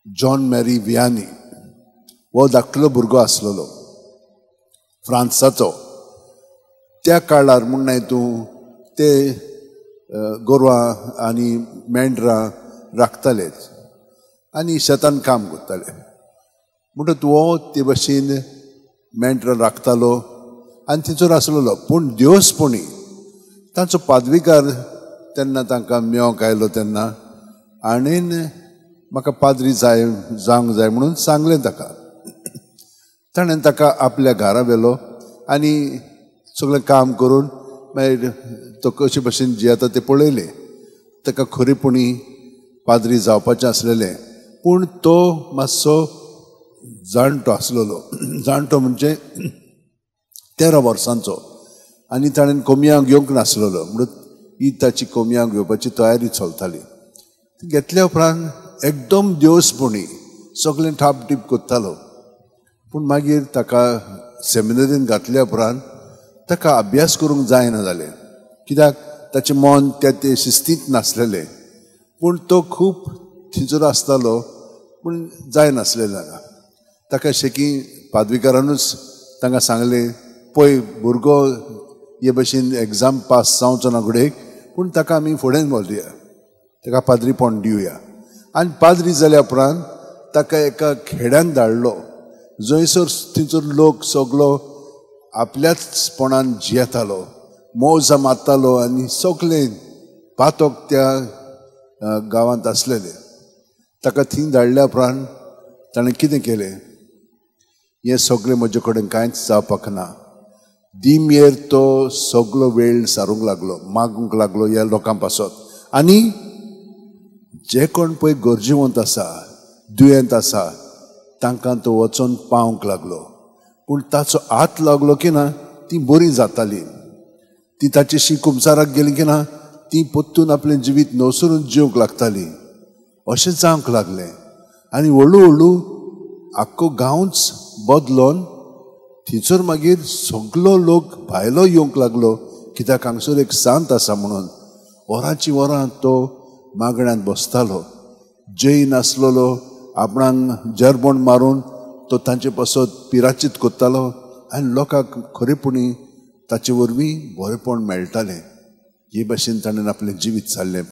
John merry Vianney हो धाकटलो भुरगो आसलेलो फ्रांसाचो. त्या काळार म्हण तूं ते गोरवां आनी मेंढरां राखतालेच आनी शेतान काम करताले. म्हणटच हो ते भाशेन मेंढरां राखतालो आनी थंयसर आसलेलो. पूण दिवसपणी तांचो पादवीकार तेन्ना तांकां मेळोंक आयलो तेन्ना आनीन म्हाका पाद्री जावंक जाय म्हणून सांगलें ताका. ताणें ताका आपल्या घरा व्हेलो आनी सगळें काम करून मागीर तो कशे भाशेन जियेता तें पळयलें. ताका खरेपणी पाद्री जावपाचें आसलेलें. पूण तो मातसो जाणटो आसलेलो. जाणटो म्हणजे 13 वर्सांचो आनी ताणें कोमयां घेवंक नासलेलो. म्हणून ही ताची कोमयां घेवपाची तयारी चलताली. घेतल्या उपरांत एकदम दिवसपणी सगळें ठापटीप करतालो. पूण मागीर ताका सेमिनरीन घातल्या उपरांत ताका अभ्यास करूंक जायना जालें. कित्याक ताचें मन ते शिस्तीत नासलेलें. पूण तो खूब थंयसर आसतालो पूण जायनासलें ताका. ताका शेकी पादवीकारानूच तांकां सांगलें पळय भुरगो हे भाशेन एग्जाम पास जावचो ना घडयेक पूण ताका आमी फुडें घालुया, ताका पाद्रीपण दिवया. आनी पाद्री जाल्या उपरांत ताका एका खेड्यान धाडलो जंयसर थंयसर लोक सगळो आपल्याचपणान जियेतालो, मौजा मारतालो आनी सगळे पातोक त्या गांवांत आसलेले. ताका थंय धाडल्या उपरांत ताणें कितें केलें, हें सगळें म्हजे कडेन कांयच जावपाक ना. दिमेर तो सगळो वेळ सारूंक लागलो, मागूंक लागलो ह्या लोकां पासत. आनी जे कोण पळय गरजेवंत आसा, दुयेंत आसा, तांकां तो वचोन पावंक लागलो. पूण ताचो हात लागलो की ना ती बरी जाताली. ती ताची कुमसाराक गेली की ना ती पोत्तून आपलें जिवीत नवसरून जिवंक लागताली. अशें जावंक लागलें. आनी हळू हळू आख्खो गांवच बदलोन थंयसर मागीर सगळो लोक भायलो येवंक लागलो. कित्याक हांगसर एक सांत आसा म्हणून. वरांची वरां तो मागण्यांत बसतालो. जय नासलेलो आपणाक जरबण मारून तो तांचे पासत पिराचीत करतालो आनी लोकांक खरेपणी ताचे वरवीं बरेपण मेळटालें. हे भाशेन ताणें आपलें जिवीत चाललें.